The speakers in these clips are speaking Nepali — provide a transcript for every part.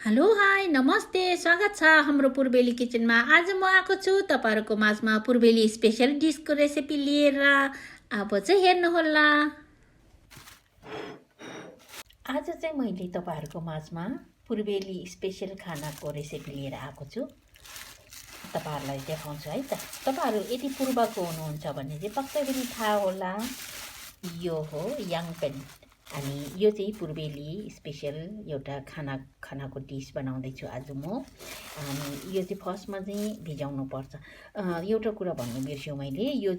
हेलो हाई नमस्ते स्वागत छ हाम्रो पुर्बेली किचनमा। आज म आएको छु तपाईहरुको माझमा पुर्बेली स्पेशल डिशको रेसिपी लिएर। अब चाहिँ हेर्नुहोला। आज चाहिँ मैले तपाईहरुको माझमा पुर्बेली स्पेशल खानाको रेसिपी लिएर आएको छु। तपाईहरुलाई देखाउँछु है त। तपाईहरु यदि पूर्वको हुनुहुन्छ भने चाहिँ पक्कै पनि थाहा होला। यो हो याङपेन। अनि यो चाहिँ पुर्बेली स्पेशल एउटा खानाको डिस बनाउँदैछु आज म। अनि यो चाहिँ फर्स्टमा चाहिँ भिजाउनु पर्छ। एउटा कुरा भन्नु बिर्स्यो मैले, यो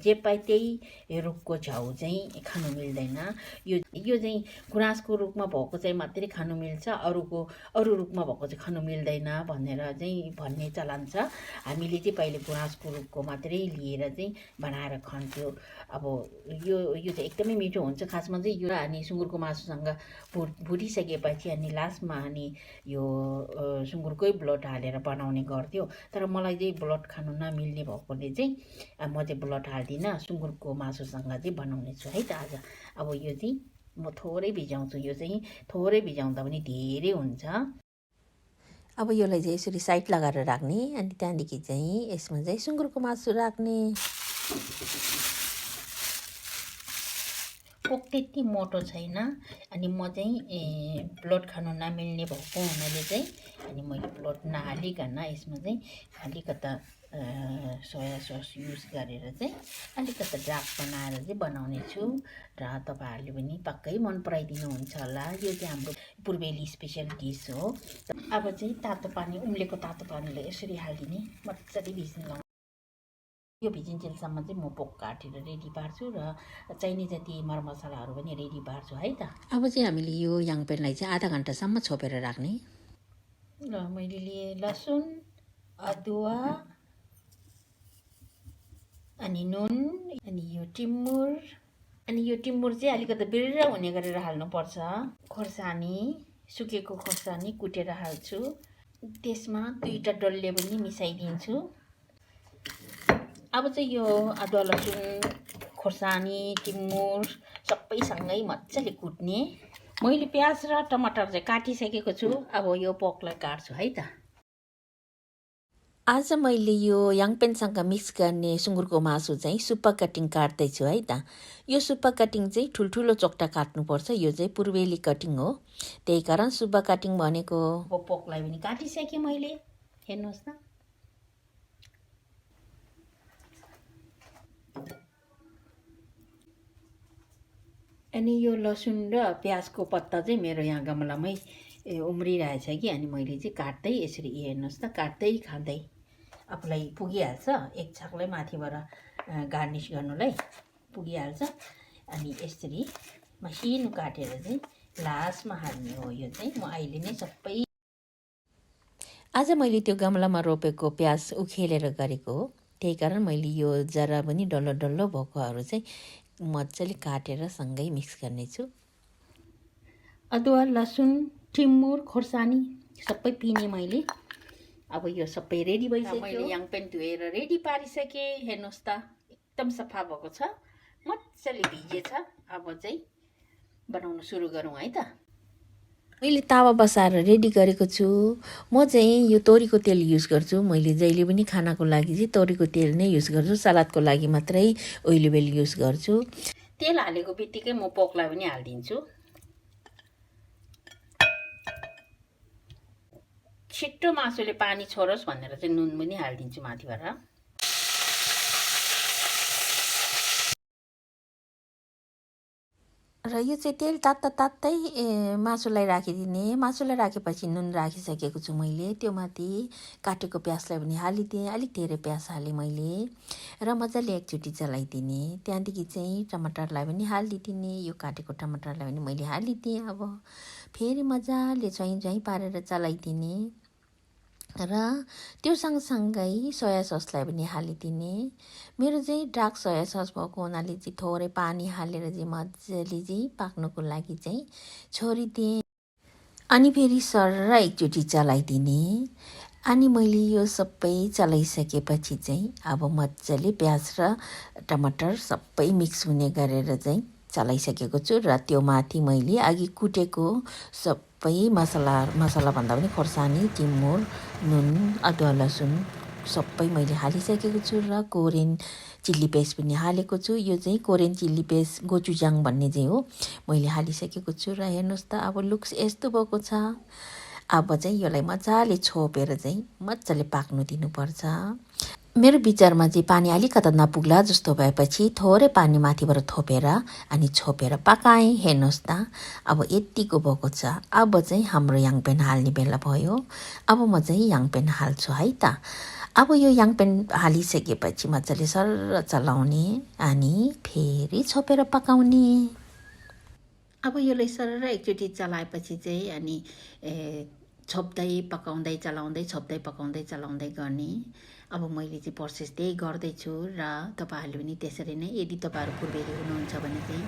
जे पाए त्यही रुखको झ्याउ चाहिँ खानु मिल्दैन। यो चाहिँ गुराँसको रुखमा भएको चाहिँ मात्रै खानु मिल्छ, अरू रुखमा भएको चाहिँ खानु मिल्दैन भनेर चाहिँ भन्ने चलन छ। हामीले चाहिँ पहिले गुराँसको रुखको मात्रै लिएर चाहिँ बनाएर खान्थ्यो। अब यो चाहिँ एकदमै मिठो हुन्छ। खासमा चाहिँ यो अनि सुँगुरको मासुसँग भुटिसकेपछि अनि लास्टमा अनि यो सुँगुरकै ब्लड हालेर बनाउने गर्थ्यो। तर मलाई चाहिँ ब्लड खानु नमिल्ने भएकोले चाहिँ म चाहिँ ब्लड हाल्दिनँ, सुँगुरको मासुसँग चाहिँ बनाउने छु है त आज। अब यो चाहिँ म थोरै भिजाउँछु। यो चाहिँ थोरै भिजाउँदा पनि धेरै हुन्छ। अब यसलाई चाहिँ यसरी साइड लगाएर राख्ने, अनि त्यहाँदेखि चाहिँ यसमा चाहिँ सुँगुरको मासु राख्ने। पोक त्यति मोटो छैन। अनि म चाहिँ ब्लड खानु नमिल्ने भएको हुनाले चाहिँ अनि मैले ब्लड नहालिकन यसमा चाहिँ अलिकता सोया सस युज गरेर चाहिँ अलिकता डार्क बनाएर चाहिँ बनाउने छु। र तपाईहरुले पनि पक्कै मन पराइदिनुहुन्छ होला। यो चाहिँ हाम्रो पुर्बेली स्पेशल डिस हो। अब चाहिँ तातो पानी, उम्लेको तातो पानीले यसरी हालिदिने, मजाले भिज्न। यो भिजिन्जेलसम्म चाहिँ म पोक काटेर रेडी पार्छु र चाहिने जति मरमसलाहरू पनि रेडी पार्छु है त। अब चाहिँ हामीले यो याङपेनलाई चाहिँ आधा घन्टासम्म छोपेर राख्ने। र मैले लिए लसुन, अदुवा, अनि नुन, अनि यो टिमुर। अनि यो टिमुर चाहिँ अलिकति बिर्र हुने गरेर हाल्नुपर्छ। खोर्सानी, सुकेको खोर्सानी कुटेर हाल्छु। त्यसमा 2टा डल्ले पनि मिसाइदिन्छु। अब चाहिँ यो अदुवा, लसुन, खोर्सानी, टिमुर सबैसँगै मजाले कुट्ने। मैले प्याज र टमाटर चाहिँ काटिसकेको छु। अब यो पोकलाई काट्छु है त। आज मैले यो याङपेनसँग मिक्स गर्ने सुँगुरको मासु चाहिँ सुप्पा कटिङ काट्दैछु है त। यो सुप्पा कटिङ चाहिँ ठुल्ठुलो चोक्टा काट्नुपर्छ। यो चाहिँ पुर्बेली कटिङ हो, त्यही कारण सुप्पा कटिङ भनेको। पोकलाई पनि काटिसकेँ मैले, हेर्नुहोस् न। अनि यो लसुन र प्याजको पत्ता चाहिँ मेरो यहाँ गमलामै उम्रिरहेछ कि, अनि मैले चाहिँ काट्दै यसरी हेर्नुहोस् त, काट्दै खाँदै आफूलाई पुगिहाल्छ। एक छाकलाई माथिबाट गार्निस गर्नुलाई पुगिहाल्छ। अनि यसरी मसिनो काटेर चाहिँ लास्टमा हाल्ने हो। यो चाहिँ म अहिले नै सबै। आज मैले त्यो गमलामा रोपेको प्याज उखेलेर गरेको हो, त्यही कारण मैले यो जरा पनि डल्लो डल्लो भएकोहरू चाहिँ मजाले काटेर सँगै मिक्स गर्नेछु। अदुवा, लसुन, टिमुर, खोर्सानी सबै पिने मैले। अब यो सबै रेडी भइसक्यो। मैले याङपेन धोएर रेडी पारिसकेँ। हेर्नुहोस् त, एकदम सफा भएको छ, मजाले भिजेछ। अब चाहिँ बनाउन सुरु गरौँ है त। मैले तावा बसाएर रेडी गरेको छु। म चाहिँ यो तोरीको तेल युज गर्छु। मैले जहिले पनि खानाको लागि चाहिँ तोरीको तेल नै युज गर्छु। सलादको लागि मात्रै ओइल युज गर्छु। तेल हालेको बित्तिकै म पोकलाई पनि हालिदिन्छु। छिट्टो मासुले पानी छोडोस् भनेर चाहिँ नुन पनि हालिदिन्छु माथिबाट। र यो चाहिँ तेल तात्तै मासुलाई राखिदिने। मासुलाई राखेपछि नुन राखिसकेको छु मैले। त्यो माथि काटेको प्याजलाई पनि हालिदिएँ। अलिक धेरै प्याज हालेँ मैले र मजाले एकचोटि चलाइदिने। त्यहाँदेखि चाहिँ टमाटरलाई पनि हालिदिने। यो काटेको टमाटरलाई पनि मैले हालिदिएँ। अब फेरि मजाले झैँ पारेर चलाइदिने र त्यो सँगसँगै सोया ससलाई पनि हालिदिने। मेरो चाहिँ डार्क सोया सस भएको हुनाले चाहिँ थोरै पानी हालेर चाहिँ मजाले चाहिँ पाक्नको लागि चाहिँ छोडिदिएँ। अनि फेरि सरर एकचोटि चलाइदिने। अनि मैले यो सबै चलाइसकेपछि चाहिँ अब मजाले प्याज र टमाटर सबै मिक्स हुने गरेर चाहिँ चलाइसकेको छु। र त्यो माथि मैले अघि कुटेको सबै मसला भन्दा पनि खोर्सानी, टिमुर, नुन, अदुवा लसुन सबै मैले हालिसकेको छु र कोरियन चिल्ली पेस्ट पनि हालेको छु। यो चाहिँ कोरियन चिल्ली पेस्ट गोचुजाङ भन्ने चाहिँ हो, मैले हालिसकेको छु। र हेर्नुहोस् त अब लुक्स यस्तो भएको छ। अब चाहिँ यसलाई मजाले छोपेर चाहिँ मजाले पाक्नु दिनुपर्छ। मेरो विचारमा चाहिँ पानी अलिकता नपुग्ला जस्तो भएपछि थोरै पानी माथिबाट थोपेर अनि छोपेर पकाएँ। हेर्नुहोस् त अब यतिको भएको छ। अब चाहिँ हाम्रो याङपेन हाल्ने बेला भयो। अब म चाहिँ याङपेन हाल्छु है त। अब यो याङपेन हालिसकेपछि मजाले सरर चलाउने अनि फेरि छोपेर पकाउने। अब यसलाई सरर एकचोटि चलाएपछि चाहिँ अनि छोप्दै पकाउँदै चलाउँदै छोप्दै पकाउँदै चलाउँदै गर्ने। अब मैले चाहिँ प्रोसेस त्यही गर्दैछु र तपाईँहरूले पनि त्यसरी नै, यदि तपाईँहरू पूर्वेली हुनुहुन्छ भने चाहिँ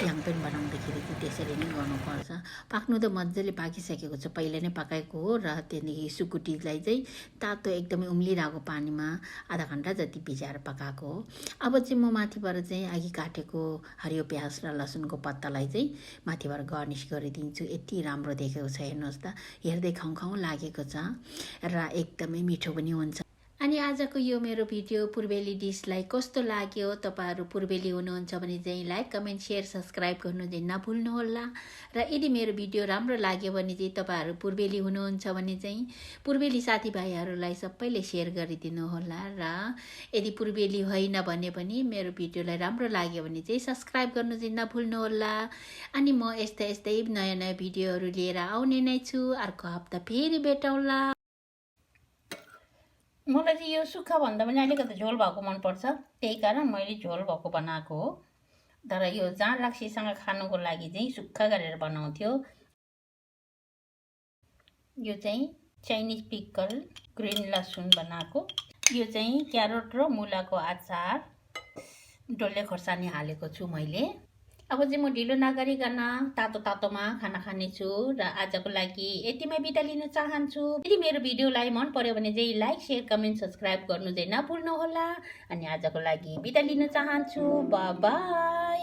याङपेन बनाउँदाखेरि चाहिँ त्यसरी नै गर्नुपर्छ। पाक्नु त मजाले पाकिसकेको छ, पहिला नै पकाएको हो। र त्यहाँदेखि सुकुटीलाई चाहिँ तातो एकदमै उम्लिरहेको पानीमा आधा घन्टा जति भिजाएर पकाएको हो। अब चाहिँ म माथिबाट चाहिँ अघि काटेको हरियो प्याज र लसुनको पत्तालाई चाहिँ माथिबाट गार्निस गरिदिन्छु। यति राम्रो देखेको छ, हेर्नुहोस् त, हेर्दै खाउँ लागेको छ र एकदमै मिठो पनि हुन्छ। अनि आजको यो मेरो भिडियो पूर्वेली डिसलाई कस्तो लाग्यो? तपाईँहरू पूर्वेली हुनुहुन्छ भने चाहिँ लाइक, कमेन्ट, सेयर, सब्सक्राइब गर्नु चाहिँ नभुल्नुहोला। र यदि मेरो भिडियो राम्रो लाग्यो भने चाहिँ तपाईँहरू पूर्वेली हुनुहुन्छ भने चाहिँ पूर्वेली साथीभाइहरूलाई सबैले सेयर गरिदिनु होला। र यदि पूर्वेली होइन भने पनि मेरो भिडियोलाई राम्रो लाग्यो भने चाहिँ सब्सक्राइब गर्नु चाहिँ नभुल्नुहोला। अनि म यस्तै नयाँ भिडियोहरू लिएर आउने नै छु। अर्को हप्ता फेरि भेटौँला। मलाई चाहिँ यो सुक्खा भन्दा पनि अलिकति झोल भएको मनपर्छ, त्यही कारण मैले झोल भएको बनाएको हो। तर यो जाँड रक्सीसँग खानुको लागि चाहिँ सुक्खा गरेर बनाउँथ्यो। यो चाहिँ चाइनिज पिकल ग्रिन लसुन बनाएको। यो चाहिँ क्यारोट र मुलाको अचार, डल्ले खोर्सानी हालेको छु मैले। अब चाहिँ म ढिलो नगरिकन तातोमा खाना खानेछु र आजको लागि यतिमै बिदा लिन चाहन्छु। यदि मेरो भिडियोलाई मन पर्यो भने चाहिँ लाइक, सेयर, कमेन्ट, सब्सक्राइब गर्नु चाहिँ नभुल्नुहोला। अनि आजको लागि बिदा लिन चाहन्छु। By by.